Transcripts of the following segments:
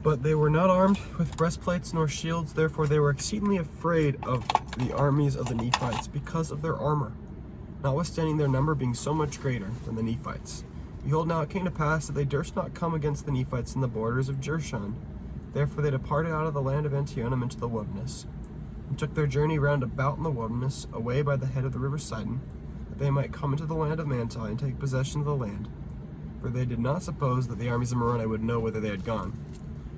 But they were not armed with breastplates nor shields, therefore they were exceedingly afraid of the armies of the Nephites because of their armor, notwithstanding their number being so much greater than the Nephites. Behold, now it came to pass that they durst not come against the Nephites in the borders of Jershon. Therefore they departed out of the land of Antionum into the wilderness, and took their journey round about in the wilderness, away by the head of the river Sidon, that they might come into the land of Manti and take possession of the land. For they did not suppose that the armies of Moroni would know whither they had gone.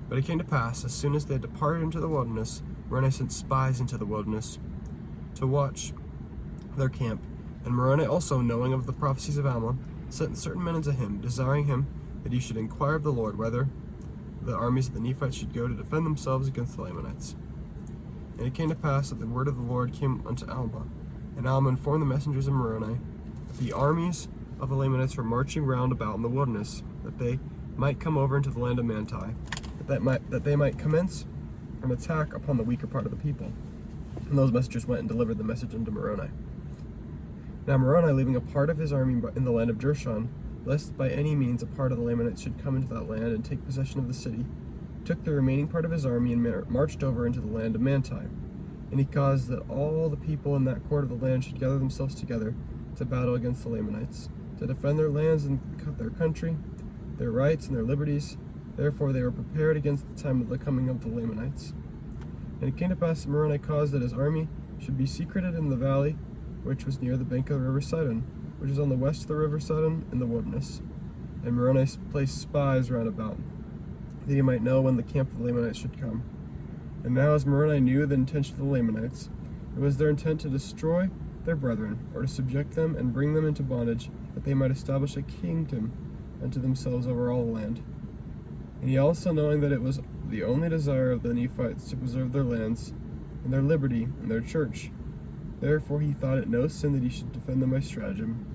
But it came to pass, as soon as they had departed into the wilderness, Moroni sent spies into the wilderness to watch their camp. And Moroni also, knowing of the prophecies of Alma, sent certain men unto him, desiring him that he should inquire of the Lord whether the armies of the Nephites should go to defend themselves against the Lamanites. And it came to pass that the word of the Lord came unto Alma, and Alma informed the messengers of Moroni that the armies of the Lamanites were marching round about in the wilderness, that they might come over into the land of Manti, that they might commence an attack upon the weaker part of the people. And those messengers went and delivered the message unto Moroni. Now Moroni, leaving a part of his army in the land of Jershon, lest by any means a part of the Lamanites should come into that land and take possession of the city, took the remaining part of his army and marched over into the land of Manti. And he caused that all the people in that quarter of the land should gather themselves together to battle against the Lamanites, to defend their lands and their country, their rights and their liberties. Therefore they were prepared against the time of the coming of the Lamanites. And it came to pass that Moroni caused that his army should be secreted in the valley which was near the bank of the river Sidon, which is on the west of the river Sidon in the wilderness. And Moroni placed spies round about, that he might know when the camp of the Lamanites should come. And now as Moroni knew the intention of the Lamanites, it was their intent to destroy their brethren, or to subject them and bring them into bondage, that they might establish a kingdom unto themselves over all the land. And he also, knowing that it was the only desire of the Nephites to preserve their lands, and their liberty, and their church, therefore he thought it no sin that he should defend them by stratagem.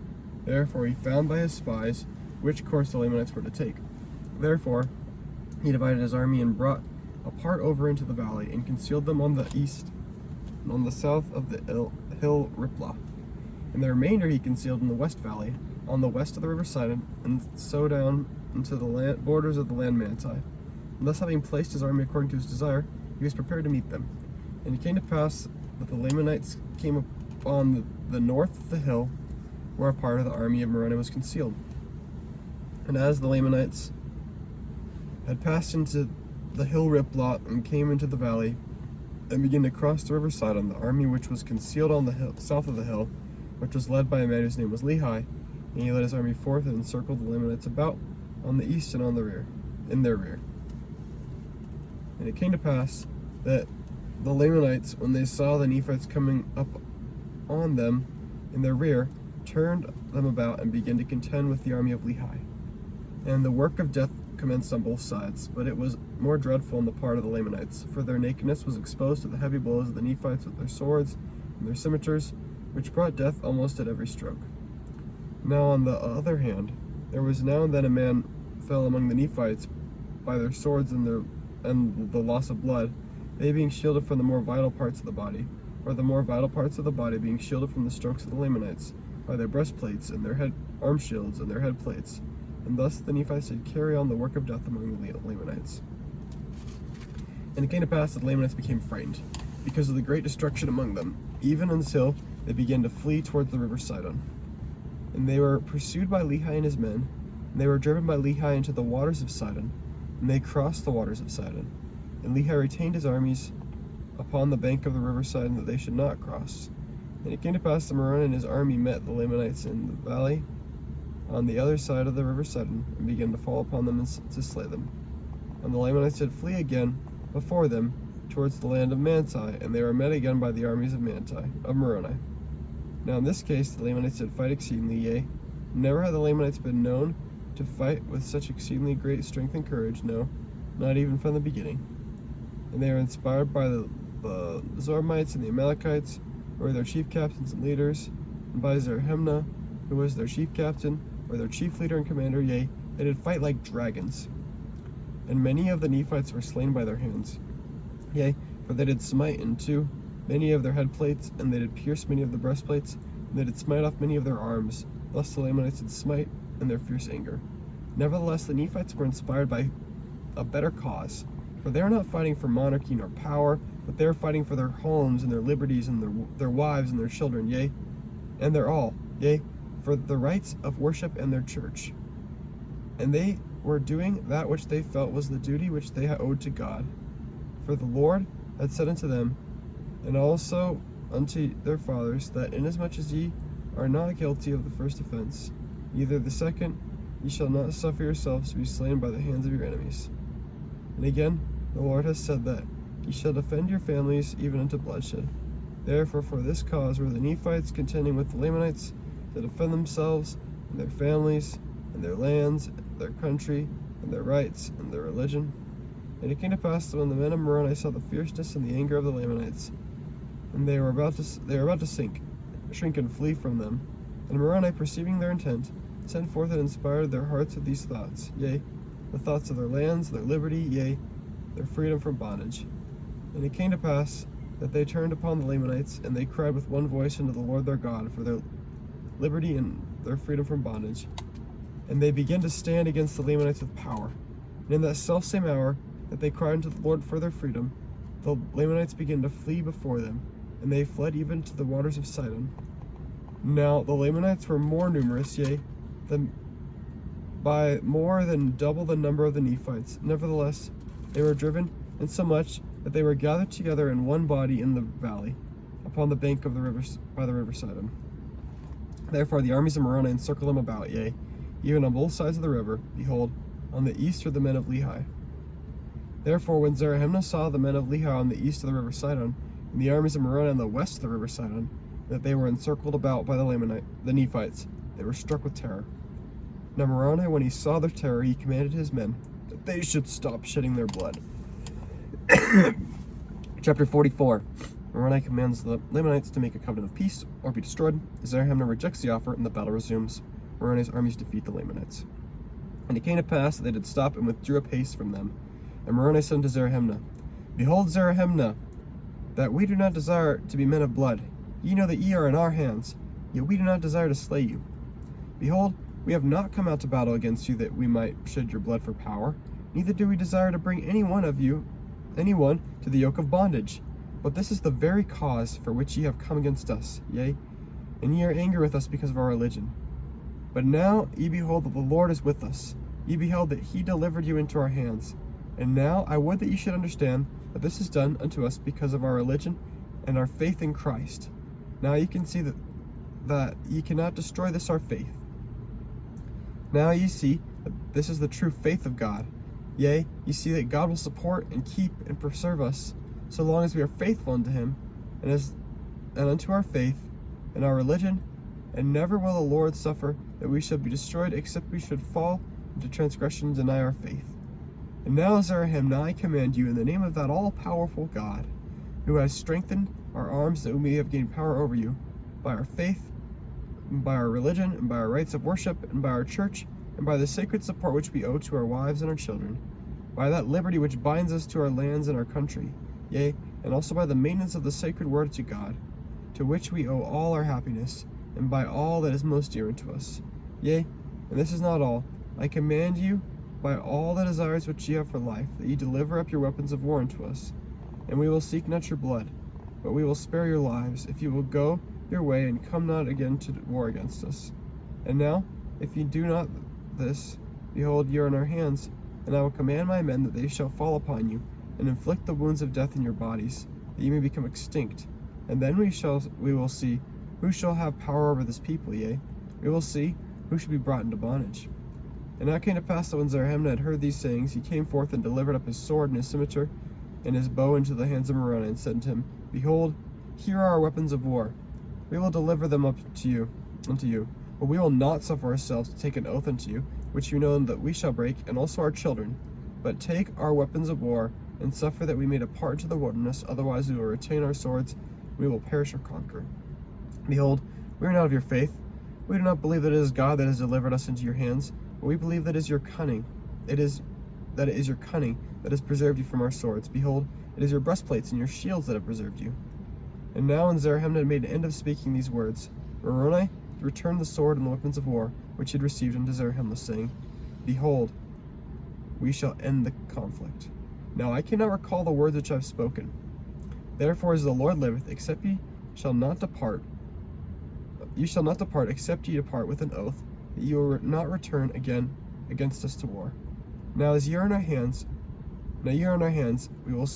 Therefore he found by his spies which course the Lamanites were to take. Therefore he divided his army and brought a part over into the valley, and concealed them on the east and on the south of the hill Riplah. And the remainder he concealed in the west valley, on the west of the river Sidon, and so down into the borders of the land Manti. And thus having placed his army according to his desire, he was prepared to meet them. And it came to pass that the Lamanites came upon the north of the hill, where a part of the army of Moroni was concealed. And as the Lamanites had passed into the hill Riplah and came into the valley, and began to cross the river Sidon, the army which was concealed on the hill, south of the hill, which was led by a man whose name was Lehi, and he led his army forth and encircled the Lamanites about on the east and on the rear, in their rear. And it came to pass that the Lamanites, when they saw the Nephites coming up on them in their rear, turned them about and began to contend with the army of Lehi. And the work of death commenced on both sides, but it was more dreadful on the part of the Lamanites, for their nakedness was exposed to the heavy blows of the Nephites with their swords and their scimitars, which brought death almost at every stroke. Now on the other hand, there was now and then a man fell among the Nephites by their swords and the loss of blood, they being shielded from the more vital parts of the body, or the more vital parts of the body being shielded from the strokes of the Lamanites by their breastplates and their arm shields and their head plates. And thus the Nephites did carry on the work of death among the Lamanites. And it came to pass that the Lamanites became frightened, because of the great destruction among them, even until they began to flee towards the river Sidon. And they were pursued by Lehi and his men, and they were driven by Lehi into the waters of Sidon, and they crossed the waters of Sidon. And Lehi retained his armies upon the bank of the river Sidon, that they should not cross. And it came to pass that Moroni and his army met the Lamanites in the valley on the other side of the river Sidon, and began to fall upon them and to slay them. And the Lamanites did flee again before them towards the land of Manti, and they were met again by the armies of Moroni. Now in this case the Lamanites did fight exceedingly, yea, never had the Lamanites been known to fight with such exceedingly great strength and courage, no, not even from the beginning. And they were inspired by the Zoramites and the Amalekites, who were their chief captains and leaders, and by Zerahemnah, who was their chief captain, or their chief leader and commander, yea, they did fight like dragons. And many of the Nephites were slain by their hands. Yea, for they did smite in two many of their head plates, and they did pierce many of the breastplates, and they did smite off many of their arms. Thus the Lamanites did smite in their fierce anger. Nevertheless, the Nephites were inspired by a better cause, For they are not fighting for monarchy nor power, but they are fighting for their homes and their liberties and their wives and their children, yea, and their all, yea, for the rights of worship and their church. And they were doing that which they felt was the duty which they had owed to God. For the Lord had said unto them, and also unto their fathers, that inasmuch as ye are not guilty of the first offense, neither the second, ye shall not suffer yourselves to be slain by the hands of your enemies. And again, the Lord has said that ye shall defend your families even unto bloodshed. Therefore, for this cause were the Nephites contending with the Lamanites to defend themselves and their families and their lands, their country, and their rights, and their religion. And it came to pass that when the men of Moroni saw the fierceness and the anger of the Lamanites, and they were about to shrink and flee from them, and Moroni, perceiving their intent, sent forth and inspired their hearts with these thoughts, yea, the thoughts of their lands, their liberty, yea, their freedom from bondage. And it came to pass that they turned upon the Lamanites, and they cried with one voice unto the Lord their God for their liberty and their freedom from bondage. And they began to stand against the Lamanites with power. And in that selfsame hour that they cried unto the Lord for their freedom, the Lamanites began to flee before them, and they fled even to the waters of Sidon. Now the Lamanites were more numerous, yea, by more than double the number of the Nephites. Nevertheless, they were driven, insomuch that they were gathered together in one body in the valley, upon the bank of the river, by the river Sidon. Therefore the armies of Moroni encircled them about, yea, even on both sides of the river. Behold, on the east are the men of Lehi. Therefore when Zarahemnah saw the men of Lehi on the east of the river Sidon, and the armies of Moroni on the west of the river Sidon, that they were encircled about by the Nephites, they were struck with terror. Now Moroni, when he saw their terror, he commanded his men that they should stop shedding their blood. Chapter 44. Moroni commands the Lamanites to make a covenant of peace or be destroyed. Zarahemnah rejects the offer, and the battle resumes. Moroni's armies defeat the Lamanites. And it came to pass that they did stop and withdrew apace from them. And Moroni said unto Zarahemnah, Behold, Zarahemnah, that we do not desire to be men of blood. Ye know that ye are in our hands, yet we do not desire to slay you. Behold, we have not come out to battle against you that we might shed your blood for power, neither do we desire to bring anyone to the yoke of bondage. But this is the very cause for which ye have come against us, yea, and ye are angry with us because of our religion. But now ye behold that the Lord is with us. Ye beheld that he delivered you into our hands. And now I would that ye should understand that this is done unto us because of our religion and our faith in Christ. Now ye can see that ye cannot destroy this our faith. Now ye see that this is the true faith of God. Yea, ye see that God will support and keep and preserve us, so long as we are faithful unto him, and unto our faith and our religion, and never will the Lord suffer that we shall be destroyed, except we should fall into transgression and deny our faith. And now, Zarahemnah, I command you in the name of that all-powerful God, who has strengthened our arms that we may have gained power over you, by our faith, and by our religion, and by our rites of worship, and by our church, and by the sacred support which we owe to our wives and our children, by that liberty which binds us to our lands and our country, yea, and also by the maintenance of the sacred word to God, to which we owe all our happiness, and by all that is most dear unto us. Yea, and this is not all, I command you by all the desires which ye have for life, that ye deliver up your weapons of war unto us, and we will seek not your blood, but we will spare your lives, if you will go your way and come not again to war against us. And now, if ye do not this, behold, ye are in our hands, and I will command my men that they shall fall upon you, and inflict the wounds of death in your bodies, that ye may become extinct. And then we will see who shall have power over this people, yea, we will see who shall be brought into bondage. And now it came to pass that when Zarahemnah had heard these sayings, he came forth and delivered up his sword and his scimitar and his bow into the hands of Moroni, and said unto him, Behold, here are our weapons of war. We will deliver them up unto you. But we will not suffer ourselves to take an oath unto you, which you know that we shall break, and also our children. But take our weapons of war, and suffer that we may depart into the wilderness, otherwise we will retain our swords, and we will perish or conquer. Behold, we are not of your faith. We do not believe that it is God that has delivered us into your hands, but we believe that it is your cunning. It is your cunning that has preserved you from our swords. Behold, it is your breastplates and your shields that have preserved you. And now when Zarahemnah had made an end of speaking these words, Moroni returned the sword and the weapons of war which he had received unto Zarahemnah, saying, Behold, we shall end the conflict. Now I cannot recall the words which I have spoken. Therefore, as the Lord liveth, except ye shall not depart, except ye depart with an oath, that ye will not return again against us to war. Now as ye are in our hands, we will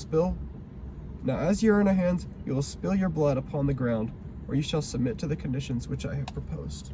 spill your blood upon the ground, or you shall submit to the conditions which I have proposed.